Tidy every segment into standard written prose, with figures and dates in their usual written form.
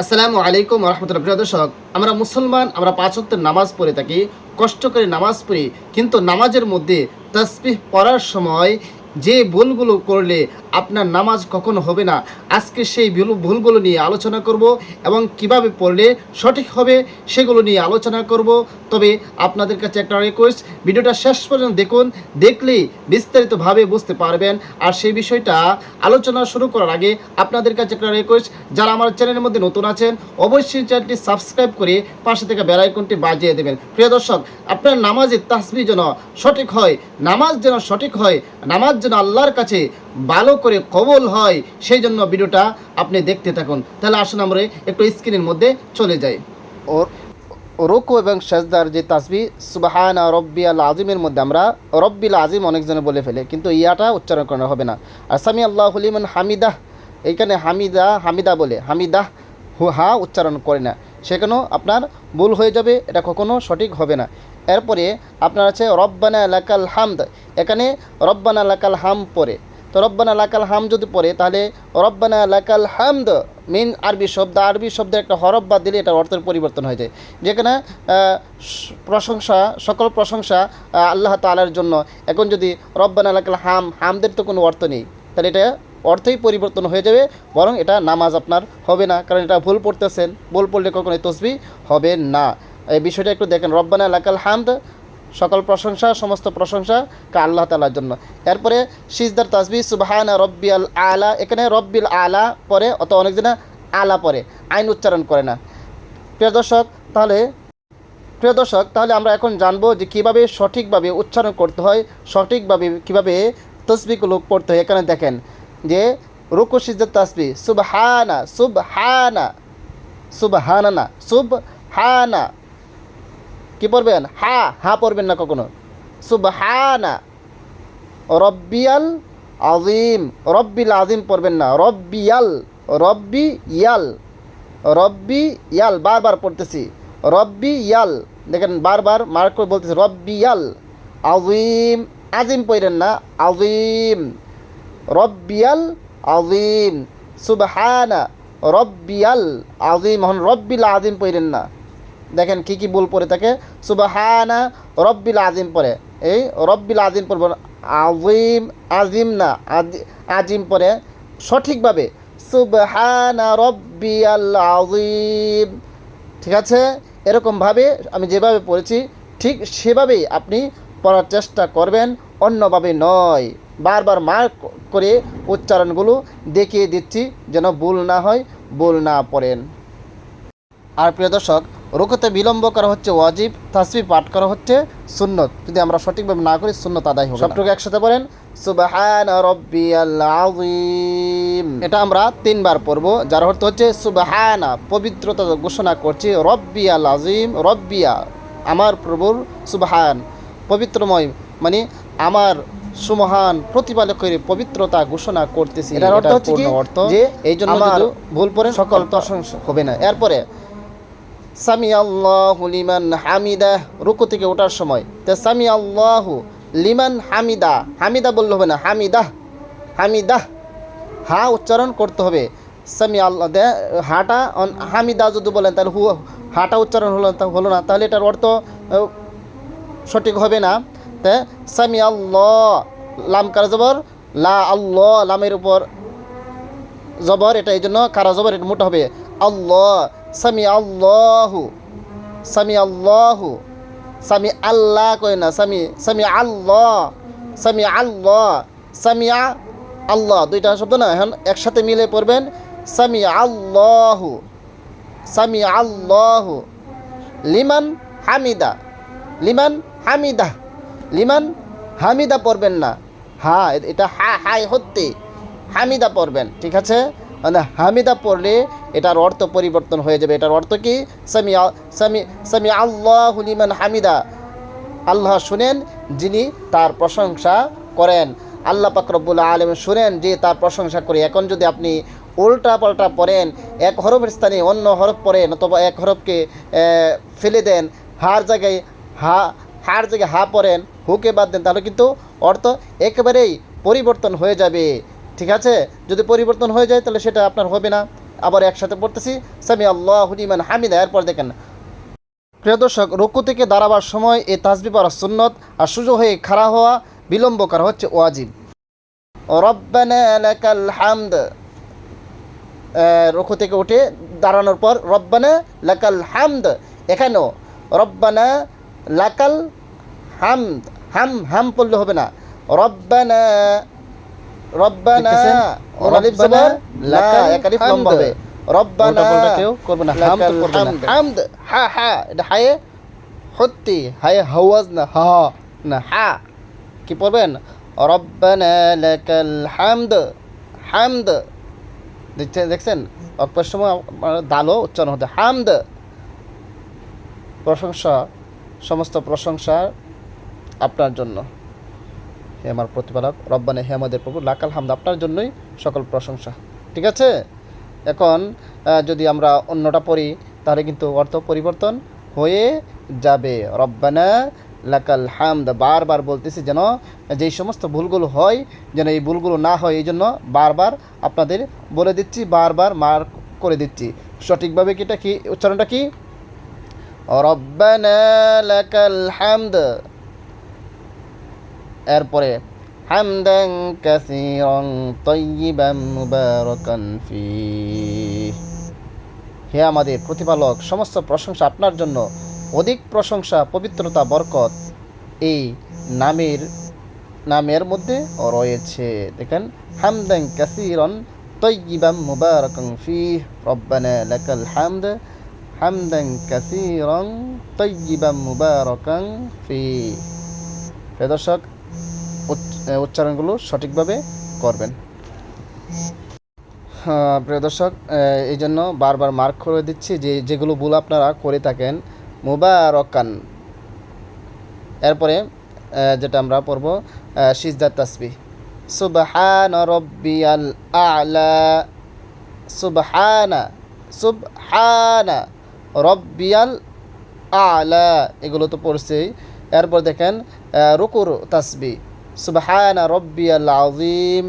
আসসালামু আলাইকুম রহমতুল্লাহ। প্রিয় দর্শক, আমরা মুসলমান, আমরা 5 ওয়াক্তের নামাজ পড়ে থাকি, কষ্ট করে নামাজ পড়ি, কিন্তু নামাজের মধ্যে তাসবিহ পড়ার সময় যে ভুলগুলো করলে আপনার নামাজ কখনো হবে না, আজকে সেই ভুলগুলো নিয়ে আলোচনা করব এবং কিভাবে পড়লে সঠিক হবে সেগুলো নিয়ে আলোচনা করব। তবে আপনাদের কাছে একটা রিকোয়েস্ট, ভিডিওটা শেষ পর্যন্ত দেখুন, দেখলেই বিস্তারিতভাবে বুঝতে পারবেন। আর সেই বিষয়টা আলোচনা শুরু করার আগে আপনাদের কাছে একটা রিকোয়েস্ট, যারা আমার চ্যানেলের মধ্যে নতুন আছেন অবশ্যই চ্যানেলটি সাবস্ক্রাইব করে পাশে থেকে বেল আইকনটি বাজিয়ে দেবেন। প্রিয় দর্শক, আপনার নামাজের তাসবিহ যেন সঠিক হয়, নামাজ যেন সঠিক হয়, নামাজ যেন আল্লাহর কাছে ভালো করে কবুল হয়, সেই জন্য ভিডিওটা আপনি দেখতে থাকুন। তাহলে আসুন আমরা একটু স্ক্রিনের মধ্যে চলে যাই। ওর রুকু এবং সাজদার যে তাসবিহ সুবহানা রব্বিয়াল আজিমের মধ্যে আমরা রব্বিল আজিম অনেকজনে বলে ফেলে, কিন্তু ইয়াটা উচ্চারণ করা হবে না। আর সামি আল্লাহু লিমান হামিদাহ, এইখানে হামিদা বলে হামিদাহ হা উচ্চারণ করে না, সেখানেও আপনার ভুল হয়ে যাবে, এটা কখনো সঠিক হবে না। এরপরে আপনার আছে রব্বানা লাকাল হামদ, এখানে রব্বানা লাকাল হাম পড়ে, তো রব্বানা লাকাল হাম যদি পড়ে তাহলে রব্বানা লাকাল হামদ মেন আরবি শব্দের একটা হরফ বাদ দিলে এটার অর্থের পরিবর্তন হয়ে যায়। যেখানে প্রশংসা, সকল প্রশংসা আল্লাহ তাআলার জন্য, এখন যদি রব্বানা লাকাল হামদের তো কোনো অর্থ নেই, তাহলে এটা অর্থই পরিবর্তন হয়ে যাবে, বরং এটা নামাজ আপনার হবে না, কারণ এটা ভুল পড়তেছেন, ভুল পড়লে কখনোই তসবিহ হবে না। এই বিষয়টা একটু দেখেন, রব্বানা লাকাল হামদ, সকল প্রশংসা, সমস্ত প্রশংসা আল্লাহ তাআলার জন্য। এরপরে সিজদার তাসবিহ সুবহানা রব্বিয়াল আলা, এখানে রব্বিল আলা পরে, অত অনেকজনা আলা পরে, আইন উচ্চারণ করে না। প্রিয় দর্শক, তাহলে আমরা এখন জানবো যে কীভাবে সঠিকভাবে উচ্চারণ করতে হয়, সঠিকভাবে কীভাবে তসবিহগুলো পড়তে হয়। এখানে দেখেন যে রুকু সিজদার তাসবিহ সুবহানা সুবহানা সুবহানা না সুবহানা, কি পড়বেন? হা পড়বেন না কখনো। সুবহানা রব্বিয়াল আজিম, রব্বিল আজিম পড়বেন না, রব্বিয়াল বারবার পড়তেছি, রব্বিয়াল, দেখেন বারবার মার্ক করে বলতেছি, রব্বিয়াল আজিম, আজিম পড়েন না, আজিম, রব্বিয়াল আজিম, সুবহানা রব্বিয়াল আজিম, এখন রব্বিল আজিম পড়েন না। দেখেন কী কী ভুল পড়ে থাকে, সুবহানা রব্বিল আজিম পড়ে, এই রব্বিল আজিম পড়ব, আজিম না আজিম পড়ে সঠিকভাবে সুবহানা রব্বিয়াল আজিম। ঠিক আছে, এরকমভাবে আমি যেভাবে পড়েছি ঠিক সেভাবেই আপনি পড়ার চেষ্টা করবেন, অন্যভাবে নয়। বারবার মার্ক করে উচ্চারণগুলো দেখিয়ে দিচ্ছি যেন ভুল না হয়, ভুল না পড়েন। আর প্রিয় দর্শক, রুকুতে বিলম্ব করা হচ্ছে ওয়াজিব, তাসবিহ পাঠ করা হচ্ছে সুন্নত। যদি আমরা সঠিকভাবে না করি সুন্নত আদায় হবে। সবটুকু একসাথে বলেন, সুবহানা রব্বিয়াল আযীম। এটা আমরা 3 বার পড়ব, যার অর্থ হচ্ছে সুবহানা পবিত্রতা ঘোষণা করছি, রব্বিয়াল আযীম রব্বিয়া আমার প্রভুর, সুবহান পবিত্রময়, মানে আমার সুমহান প্রতিপালকের পবিত্রতা ঘোষণা করতেছি। এটার অর্থ হচ্ছে কি, যে এই জন্য যদি ভুল পড়েন সকল প্রশংসা হবে না। এরপরে সামি আল্লাহু লিমান হামিদা, রুকু থেকে ওঠার সময় তে সামি আল্লাহু লিমান হামিদা, হামিদা বললে হবে না, হামিদাহ হা উচ্চারণ করতে হবে। সামি আল্লাহ হাটা হামিদা যদি বলেন তাহলে হাটা উচ্চারণ হলো না, তাহলে এটার অর্থ সঠিক হবে না। তে সামি আল্লাহ, লাম কারা জবর, লা আল্লাহ, লামের উপর জবর, এটা এই জন্য কারা জবর, এটা মোটা হবে, আল্লাহ, সামি আল্লাহু, সামি আল্লাহু, সামি আল্লাহ কয় না, সামি আল্লাহ, সামিয়া আল্লাহ, দুইটা শব্দ না, এখন একসাথে মিলে পড়বেন, সামি আল্লাহু, সামি আল্লাহু লিমান হামিদা, লিমান হামিদা, লিমান হামিদা পড়বেন না, এটা হাই হতে হামিদা পড়বেন। ঠিক আছে, মানে হামিদা পড়লে এটার অর্থ পরিবর্তন হয়ে যাবে। এটার অর্থ কি, সামি আল্লাহু লিমান হামিদা, আল্লাহ শুনেন যিনি তার প্রশংসা করেন, আল্লাহ পাক রব্বুল আলামিন শুনেন যে তার প্রশংসা করে। এখন যদি আপনি উল্টা পাল্টা পড়েন, এক হরফের স্থানে অন্য হরফ পড়েন, অথবা এক হরফকে ফেলে দেন, হার জায়গায় হা পড়েন, হুকে বাদ দেন, তাহলে কিন্তু অর্থ একেবারেই পরিবর্তন হয়ে যাবে। ঠিক আছে, যদি পরিবর্তন হয়ে যায় তাহলে সেটা আপনার হবে না। আবার একসাথে পড়তেছি সামি আল্লাহু লিমান হামিদা। এরপর দেখেন প্রিয় দর্শক, রুকু থেকে দাঁড়াবার সময় এই তাসবিহ পড়া সুন্নত, আর সোজা হয়ে খাড়া হওয়া বিলম্ব করা হচ্ছে ওয়াজিব। রব্বানা লাকাল হামদ, রুকু থেকে উঠে দাঁড়ানোর পর রব্বানা লাকাল হামদ, এখানেও রব্বানা লাকাল হামদ, হাম পড়লে হবে না, রব্বানা রব্বানা আলিফ জবর লা, এক আলিফ লম্বা হবে, রব্বানা কেউ করবে না, লাকাল হামদ, হা হা, এটা হায়ে হত্তি, হায়ে হাওয়াজ না, হা না, হা কি পড়বেন, রব্বানা লাকাল হামদ, হামদ দেখছেন অল্পের সময় দালও উচ্চারণ হতে, হামদ। প্রশংসা, সমস্ত প্রশংসা আপনার জন্য হে আমার প্রতিপালক, রব্বানা হে আমাদের প্রভু, লাকাল হামদ আপনার জন্যই সকল প্রশংসা। ঠিক আছে, এখন যদি আমরা অন্যটা পড়ি তাহলে কিন্তু অর্থ পরিবর্তন হয়ে যাবে। রব্বানা লাকাল হামদ বারবার বলতেছি যেন যেই সমস্ত ভুলগুলো হয় যেন এই ভুলগুলো না হয়, এই জন্য বারবার আপনাদের বলে দিচ্ছি, বারবার মার্ক করে দিচ্ছি সঠিকভাবে। কিটা কি উচ্চারণটা কি, রব্বানা লাকাল হামদ, এরপরে হামদান কাসীরান তাইয়িবান মুবারাকান ফীহ, হে আমাদের প্রতিপালক সমস্ত প্রশংসা আপনার জন্য, অধিক প্রশংসা পবিত্রতা বরকত এই নামের মধ্যে রয়েছে। দেখেন হামদান কাসীরান তাইয়িবান মুবারাকান ফীহ, রব্বানা লাকাল হামদ, হামদান কাসীরান তাইয়িবান মুবারাকান ফীহ। প্রিয় দর্শক, উচ্চারণগুলো সঠিকভাবে করবেন। প্রিয় দর্শক, এই জন্য বারবার মার্ক করে দিচ্ছি যে যেগুলো ভুল আপনারা করে থাকেন। মুবারাকান, এরপরে যেটা আমরা পড়ব সিজদার তাসবিহ, সুবহান রব্বিয়াল আ'লা, সুবহানা সুবহানা রব্বিয়াল আ'লা, এগুলো তো পড়ছেই। এরপর দেখেন রুকুর তাসবিহ, সুবহানা রব্বিয়াল আযীম,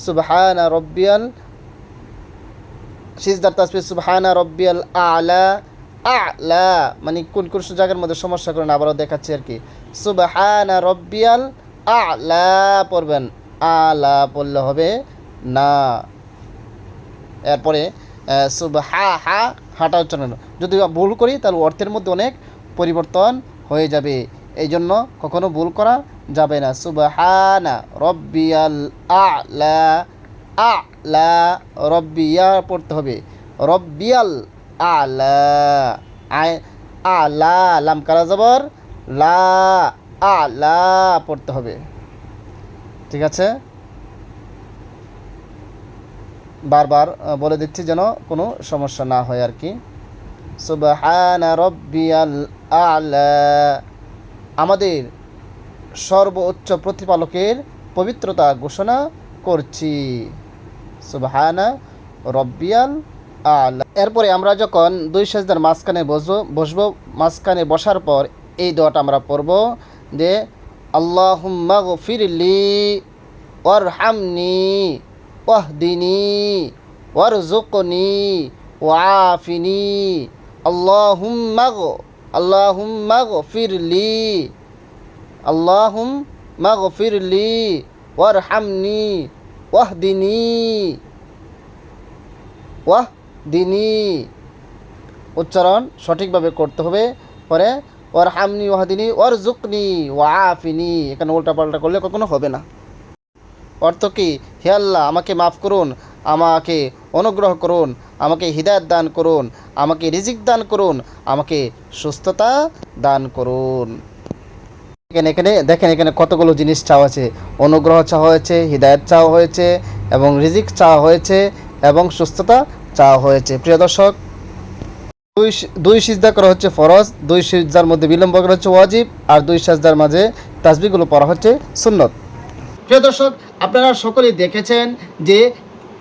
সুবহানা রব্বিয়াল, সিজদার তাসবিহ সুবহানা রব্বিয়াল আ'লা, আ'লা মানে কোন কোন জায়গার মধ্যে সমস্যা করেন আবারও দেখাচ্ছি আর কি। সুবহানা রব্বিয়াল আ'লা পড়বেন, আলা পড়লে হবে না। এরপরে সুবহা হাঁটা উচ্চারণ, যদি ভুল করি তাহলে অর্থের মধ্যে অনেক পরিবর্তন হয়ে যাবে, এই জন্য কখনো ভুল করা যাবে না। সুবহানা রব্বিয়াল আ'লা, আ'লা রব্বিয়া পড়তে হবে, রব্বিয়াল আ'লা, আ'লা লাম কারা জবর লা, আ'লা পড়তে হবে। ঠিক আছে, বারবার বলে দিচ্ছি যেন কোনো সমস্যা না হয় আর কি। সুবহানা রব্বিয়াল আ'লা, আমাদের সর্বোচ্চ প্রতিপালকের পবিত্রতা ঘোষণা করছি, সুবহানা রব্বিয়াল আ'লা। এরপরে আমরা যখন দুই সিজদার মাঝখানে বসবো, মাঝখানে বসার পর এই দোয়াটা আমরা পড়ব যে আল্লাহুম্মা গফিরলি ওয়ারহামনি ওয়াহদিনি ওয়ারযুকনি ওয়াআফিনি, আল্লাহুম্মা গফিরলি, আল্লাহুম্মা গফিরলি ওয়ারহামনি ওয়াহদিনি উচ্চারণ সঠিকভাবে করতে হবে। পরে ওয়ারহামনি ওয়াহদিনি ওয়ারযুকনি ওয়াআফিনি, এখানে উল্টাপাল্টা করলে কখনো হবে না। অর্থ কি, হে আল্লাহ আমাকে মাফ করুন, আমাকে অনুগ্রহ করুন, আমাকে হিদায়াত দান করুন, আমাকে রিজিক দান করুন, আমাকে সুস্থতা দান করুন। এখানে দেখেন এখানে কতগুলো জিনিস চাওয়া আছে, অনুগ্রহ চাওয়া হয়েছে, হিদায়াত চাওয়া হয়েছে, এবং রিজিক চাওয়া হয়েছে, এবং সুস্থতা চাওয়া হয়েছে। প্রিয় দর্শক, দুই সিজদা করা হচ্ছে ফরজ, দুই সিজদার মধ্যে বিলম্ব করা হচ্ছে ওয়াজিব, আর দুই সিজদার মাঝে তাসবিহগুলো পড়া হচ্ছে সুন্নত। প্রিয় দর্শক, আপনারা সকলেই দেখেছেন যে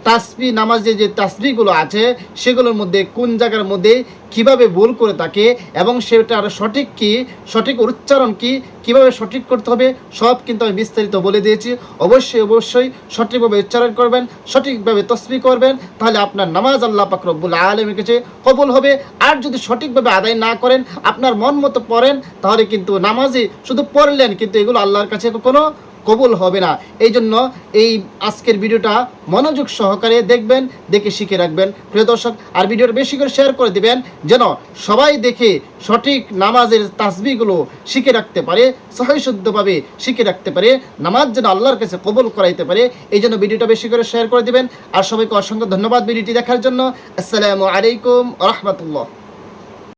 তাসবিহ নামাজে যে তাসবিহগুলো আছে সেগুলোর মধ্যে কোন জায়গার মধ্যে কিভাবে ভুল করে থাকে এবং সেটার সঠিক কি, সঠিক উচ্চারণ কি, কিভাবে সঠিক করতে হবে সব কিন্তু আমি বিস্তারিত বলে দিয়েছি। অবশ্যই সঠিকভাবে উচ্চারণ করবেন, সঠিকভাবে তাসবিহ করবেন, তাহলে আপনার নামাজ আল্লাহ পাক রব্বুল আলামিনের কাছে কবুল হবে। আর যদি সঠিকভাবে আদায় না করেন, আপনার মন মতো পড়েন, তাহলে কিন্তু নামাজে শুধু পড়লেন কিন্তু এগুলো আল্লাহর কাছে কোনো কবুল হবে না। এই জন্য এই আজকের ভিডিওটা মনোযোগ সহকারে দেখবেন, দেখে শিখে রাখবেন প্রিয় দর্শক। আর ভিডিওটা বেশি করে শেয়ার করে দিবেন যেন সবাই দেখে সঠিক নামাজের তাসবিহগুলো শিখে রাখতে পারে, সহি শুদ্ধভাবে শিখে রাখতে পারে, নামাজ যেন আল্লাহর কাছে কবুল করাইতে পারে। এই জন্য ভিডিওটা বেশি করে শেয়ার করে দিবেন। আর সবাইকে অসংখ্য ধন্যবাদ ভিডিওটি দেখার জন্য। আসসালামু আলাইকুম ওয়া রাহমাতুল্লাহ।